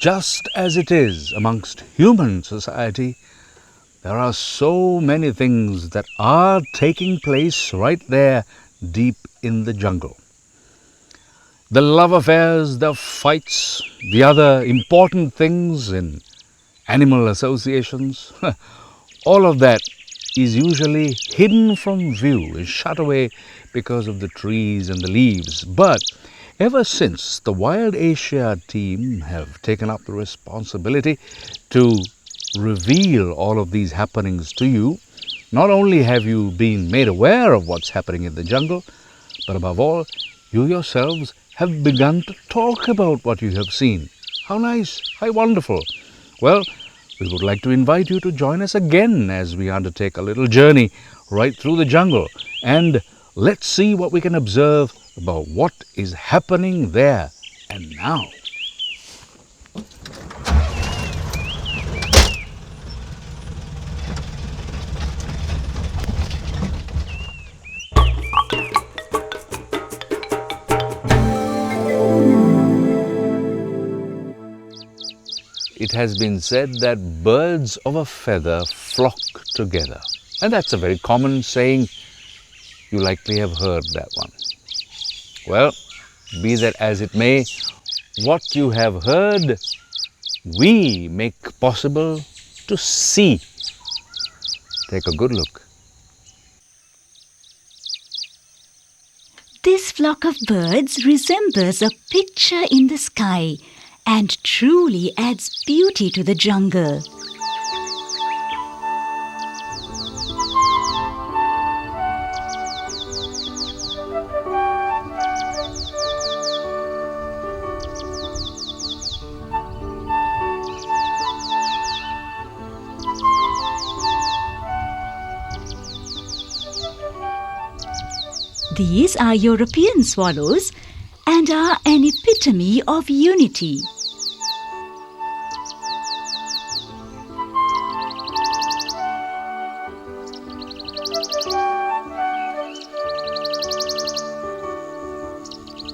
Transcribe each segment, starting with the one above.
just as it is amongst human society, there are so many things that are taking place right there deep in the jungle. The love affairs, the fights, the other important things in animal associations, all of that is usually hidden from view, is shut away because of the trees and the leaves. But ever since the Wild Asia team have taken up the responsibility to reveal all of these happenings to you, not only have you been made aware of what's happening in the jungle, but above all, you yourselves have begun to talk about what you have seen. How nice, how wonderful. Well, we would like to invite you to join us again as we undertake a little journey right through the jungle. And let's see what we can observe about what is happening there and now. It has been said that birds of a feather flock together. And that's a very common saying. You likely have heard that one. Well, be that as it may, what you have heard, we make possible to see. Take a good look. This flock of birds resembles a picture in the sky and truly adds beauty to the jungle. These are European swallows and are an epitome of unity.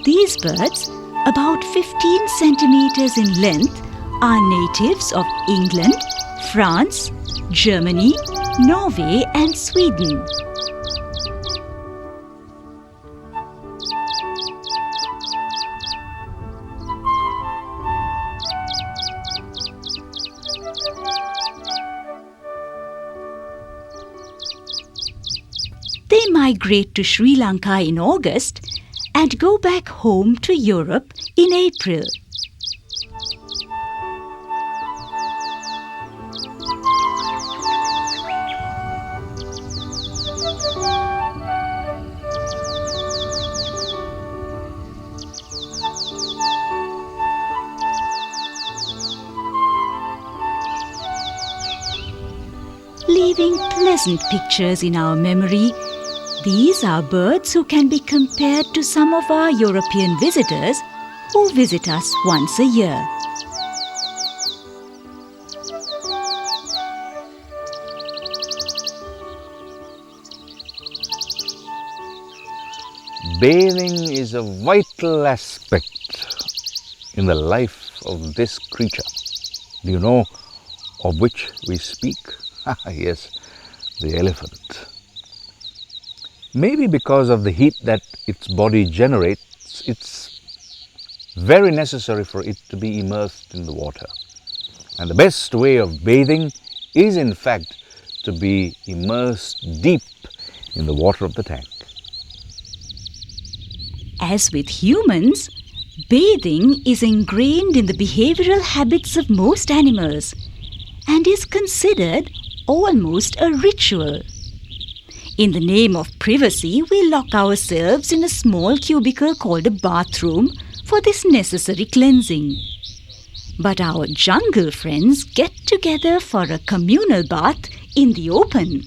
These birds, about 15 centimeters in length, are natives of England, France, Germany, Norway and Sweden. They migrate to Sri Lanka in August and go back home to Europe in April. Leaving pleasant pictures in our memory, these are birds who can be compared to some of our European visitors who visit us once a year. Bathing is a vital aspect in the life of this creature. Do you know of which we speak? Yes, the elephant. Maybe because of the heat that its body generates, it's very necessary for it to be immersed in the water. And the best way of bathing is in fact to be immersed deep in the water of the tank. As with humans, bathing is ingrained in the behavioral habits of most animals and is considered almost a ritual. In the name of privacy, we lock ourselves in a small cubicle called a bathroom for this necessary cleansing. But our jungle friends get together for a communal bath in the open.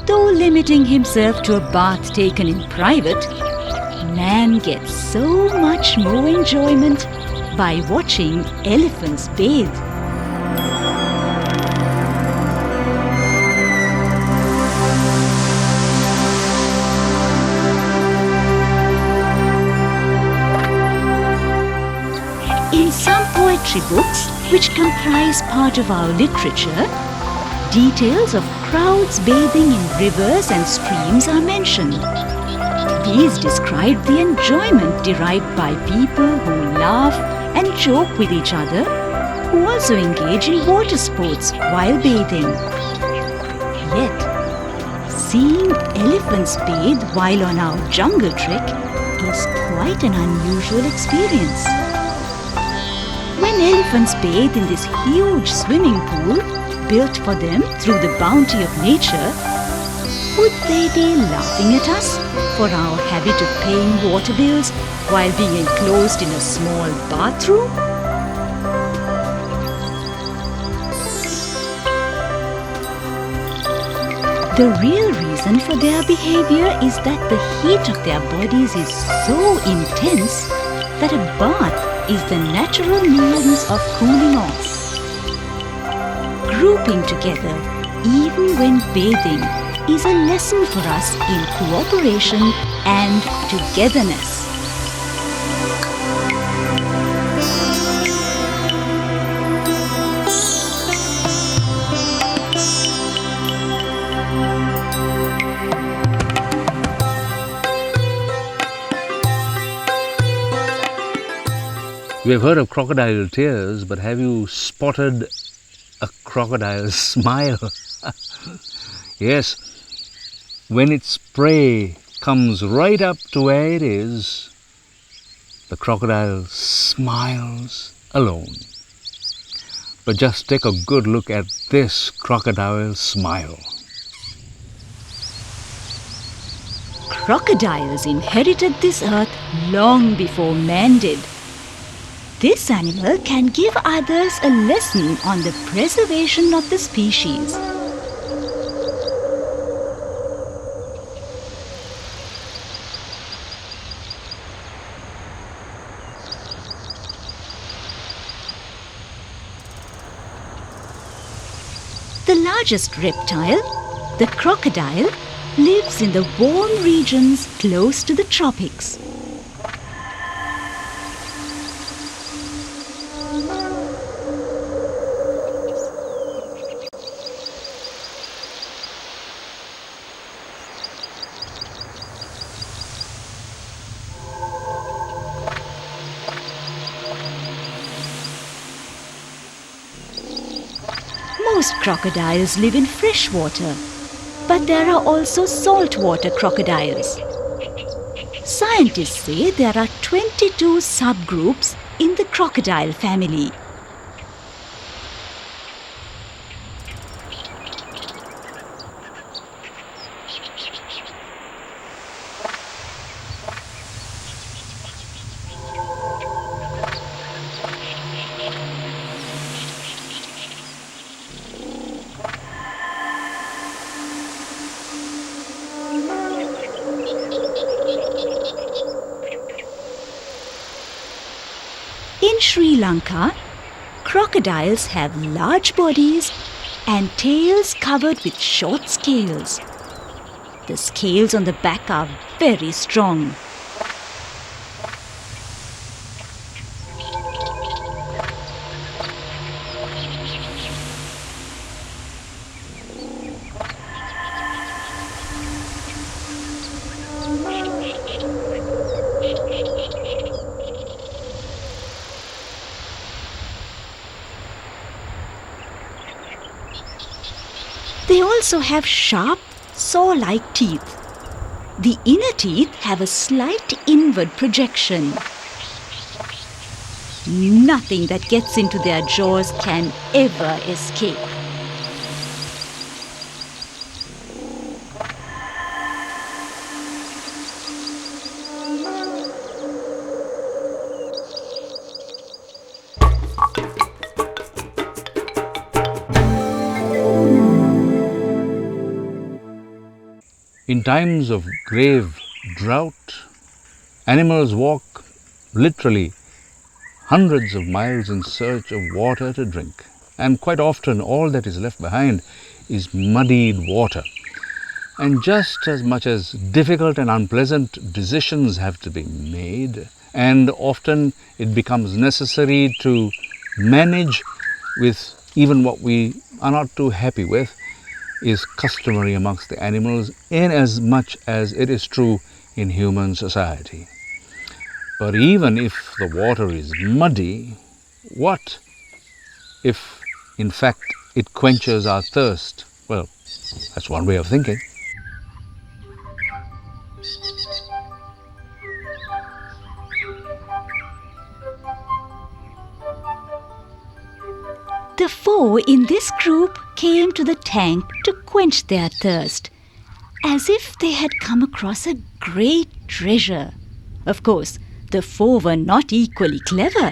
Though limiting himself to a bath taken in private, man gets so much more enjoyment by watching elephants bathe. poetry books, which comprise part of our literature, details of crowds bathing in rivers and streams are mentioned. These describe the enjoyment derived by people who laugh and joke with each other, who also engage in water sports while bathing. Yet, seeing elephants bathe while on our jungle trek is quite an unusual experience. When elephants bathe in this huge swimming pool built for them through the bounty of nature, would they be laughing at us for our habit of paying water bills while being enclosed in a small bathroom? The real reason for their behavior is that the heat of their bodies is so intense that a bath is the natural means of cooling off. Grouping together, even when bathing, is a lesson for us in cooperation and togetherness. We have heard of crocodile tears, but have you spotted a crocodile smile? Yes, when its prey comes right up to where it is, the crocodile smiles alone. But just take a good look at this crocodile smile. Crocodiles inherited this earth long before man did. This animal can give others a lesson on the preservation of the species. The largest reptile, the crocodile, lives in the warm regions close to the tropics. Most crocodiles live in fresh water, but there are also saltwater crocodiles. Scientists say there are 22 subgroups in the crocodile family. In Sri Lanka, crocodiles have large bodies and tails covered with short scales. The scales on the back are very strong. They also have sharp, saw-like teeth. The inner teeth have a slight inward projection. Nothing that gets into their jaws can ever escape. In times of grave drought, animals walk literally hundreds of miles in search of water to drink. And quite often all that is left behind is muddied water. And just as much as difficult and unpleasant decisions have to be made, and often it becomes necessary to manage with even what we are not too happy with is customary amongst the animals in as much as it is true in human society. But even if the water is muddy, what if in fact it quenches our thirst? Well, that's one way of thinking. The four in this group came to the tank to quench their thirst, as if they had come across a great treasure. Of course, the four were not equally clever.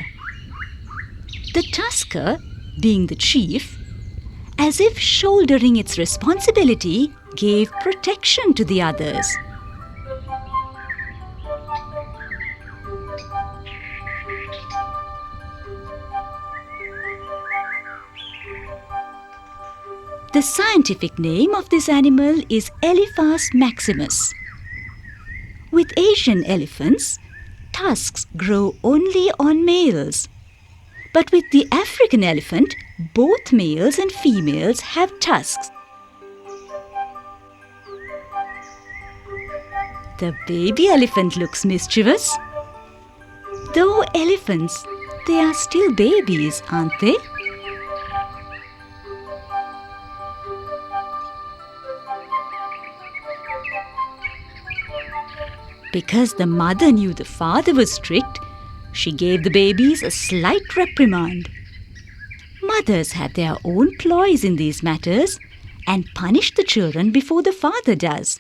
The tusker, being the chief, as if shouldering its responsibility, gave protection to the others. The scientific name of this animal is Elephas maximus. With Asian elephants, tusks grow only on males. But with the African elephant, both males and females have tusks. The baby elephant looks mischievous. Though elephants, they are still babies, aren't they? Because the mother knew the father was strict, she gave the babies a slight reprimand. Mothers have their own ploys in these matters and punish the children before the father does.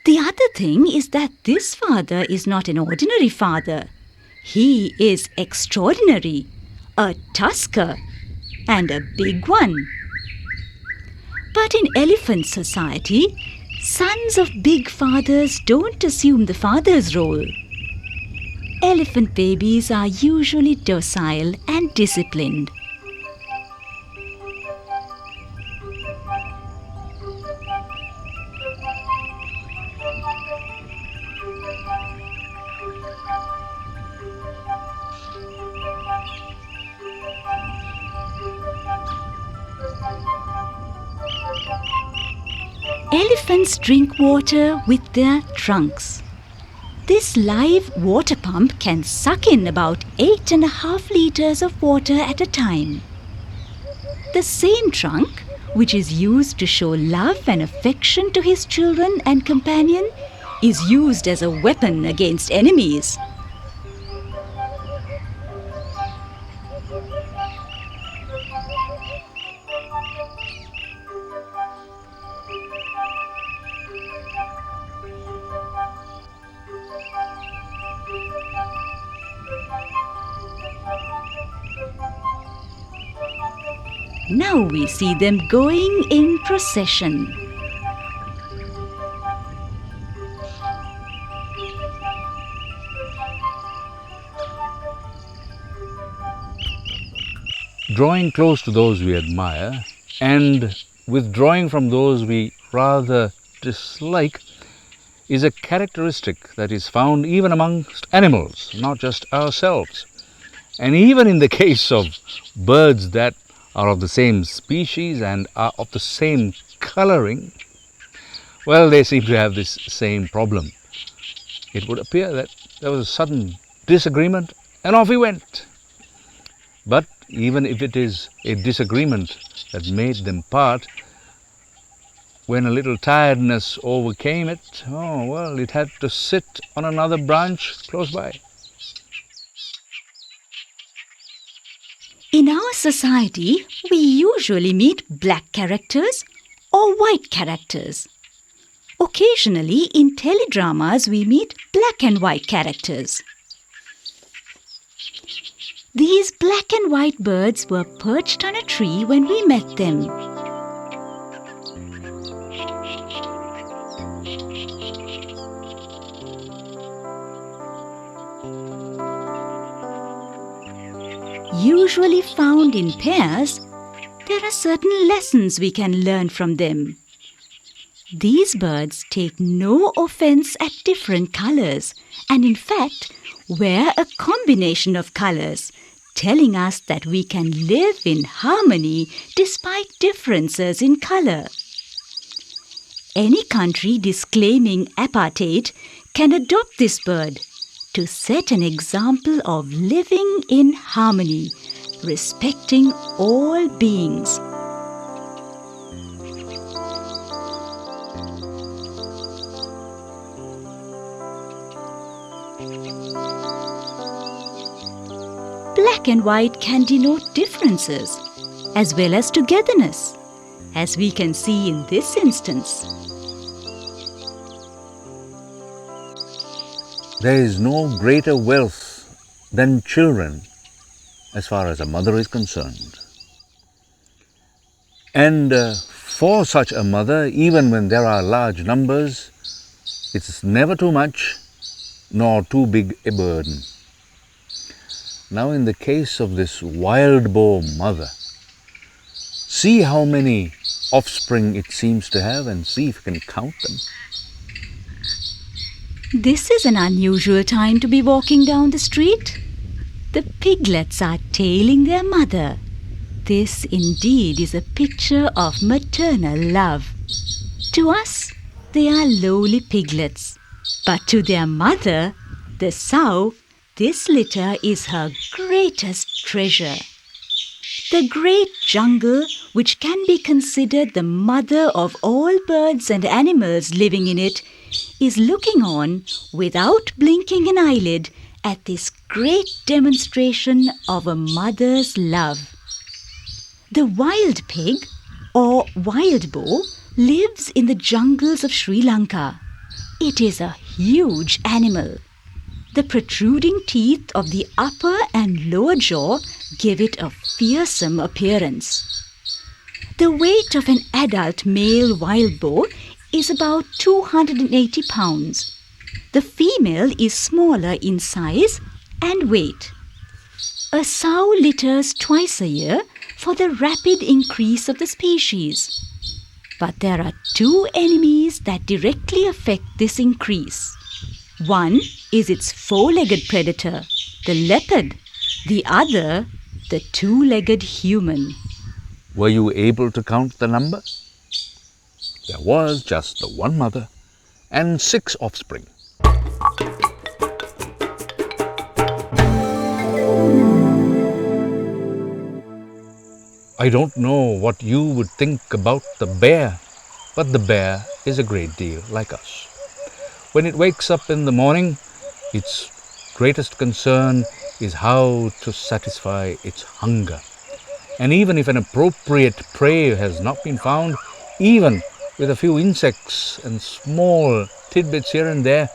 The other thing is that this father is not an ordinary father. He is extraordinary, a tusker, and a big one. But in elephant society, sons of big fathers don't assume the father's role. Elephant babies are usually docile and disciplined. Elephants drink water with their trunks. This live water pump can suck in about 8.5 liters of water at a time. The same trunk, which is used to show love and affection to his children and companion, is used as a weapon against enemies. Now we see them going in procession. Drawing close to those we admire and withdrawing from those we rather dislike is a characteristic that is found even amongst animals, not just ourselves. And even in the case of birds that are of the same species and are of the same coloring, well, they seem to have this same problem. It would appear that there was a sudden disagreement and off he went. But even if it is a disagreement that made them part, when a little tiredness overcame it, it had to sit on another branch close by. In our society, we usually meet black characters or white characters. Occasionally, in teledramas, we meet black and white characters. These black and white birds were perched on a tree when we met them. Usually found in pairs, there are certain lessons we can learn from them. These birds take no offense at different colors and in fact wear a combination of colors, telling us that we can live in harmony despite differences in color. Any country disclaiming apartheid can adopt this bird to set an example of living in harmony, respecting all beings. Black and white can denote differences as well as togetherness, as we can see in this instance. There is no greater wealth than children as far as a mother is concerned. And for such a mother, even when there are large numbers, it's never too much nor too big a burden. Now in the case of this wild boar mother, see how many offspring it seems to have and see if you can count them. This is an unusual time to be walking down the street. The piglets are tailing their mother. This indeed is a picture of maternal love. To us, they are lowly piglets, but to their mother, the sow, this litter is her greatest treasure. The great jungle, which can be considered the mother of all birds and animals living in it, is looking on without blinking an eyelid at this great demonstration of a mother's love. The wild pig, or wild boar, lives in the jungles of Sri Lanka. It is a huge animal. The protruding teeth of the upper and lower jaw give it a fearsome appearance. The weight of an adult male wild boar is about 280 pounds. The female is smaller in size and weight. A sow litters twice a year for the rapid increase of the species. But there are two enemies that directly affect this increase. One is its four-legged predator, the leopard. The other, the two-legged human. Were you able to count the number? There was just the one mother and 6 offspring. I don't know what you would think about the bear, but the bear is a great deal like us. When it wakes up in the morning, its greatest concern is how to satisfy its hunger. And even if an appropriate prey has not been found, even with a few insects and small tidbits here and there,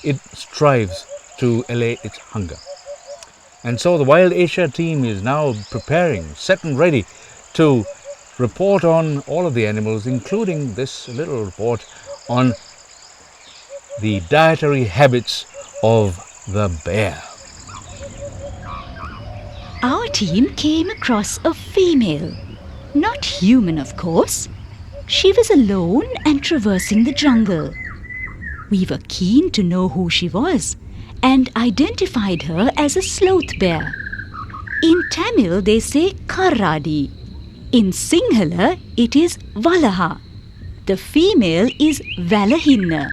it strives to allay its hunger. And so the Wild Asia team is now preparing, set and ready to report on all of the animals, including this little report on the dietary habits of the bear. Our team came across a female. Not human, of course. She was alone and traversing the jungle. We were keen to know who she was and identified her as a sloth bear. In Tamil, they say Karadi. In Sinhala, it is Valaha. The female is Valahinna.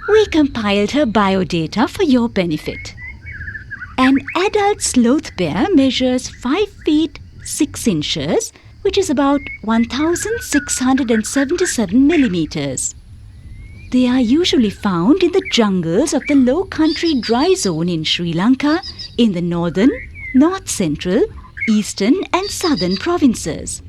We compiled her biodata for your benefit. An adult sloth bear measures 5 feet 6 inches, which is about 1,677 millimeters. They are usually found in the jungles of the low country dry zone in Sri Lanka, in the northern, north central, eastern and southern provinces.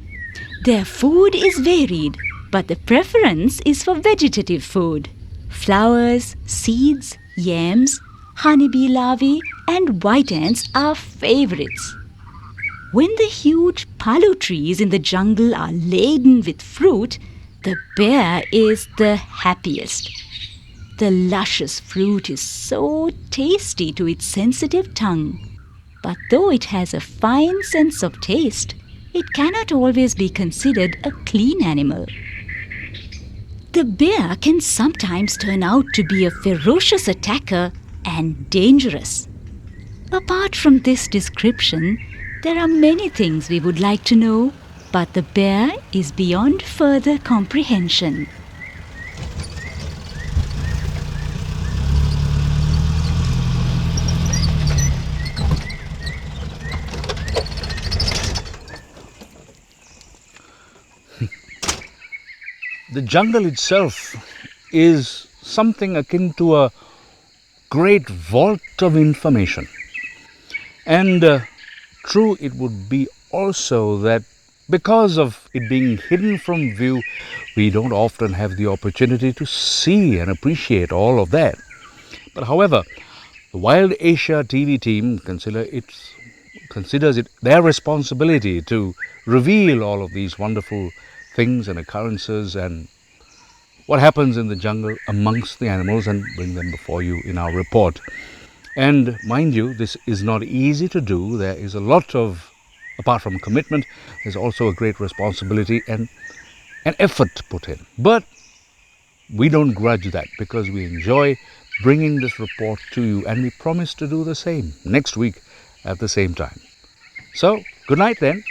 Their food is varied, but the preference is for vegetative food. Flowers, seeds, yams, honeybee larvae and white ants are favorites. When the huge palu trees in the jungle are laden with fruit, the bear is the happiest. The luscious fruit is so tasty to its sensitive tongue. But though it has a fine sense of taste, it cannot always be considered a clean animal. The bear can sometimes turn out to be a ferocious attacker and dangerous. Apart from this description, there are many things we would like to know, but the bear is beyond further comprehension. The jungle itself is something akin to a great vault of information. And true it would be also that because of it being hidden from view, we don't often have the opportunity to see and appreciate all of that. But however, the Wild Asia TV team considers it their responsibility to reveal all of these wonderful things and occurrences and what happens in the jungle amongst the animals and bring them before you in our report. And mind you, this is not easy to do. There is a lot of, apart from commitment, there's also a great responsibility and an effort put in. But we don't grudge that because we enjoy bringing this report to you, and we promise to do the same next week at the same time. So, good night then.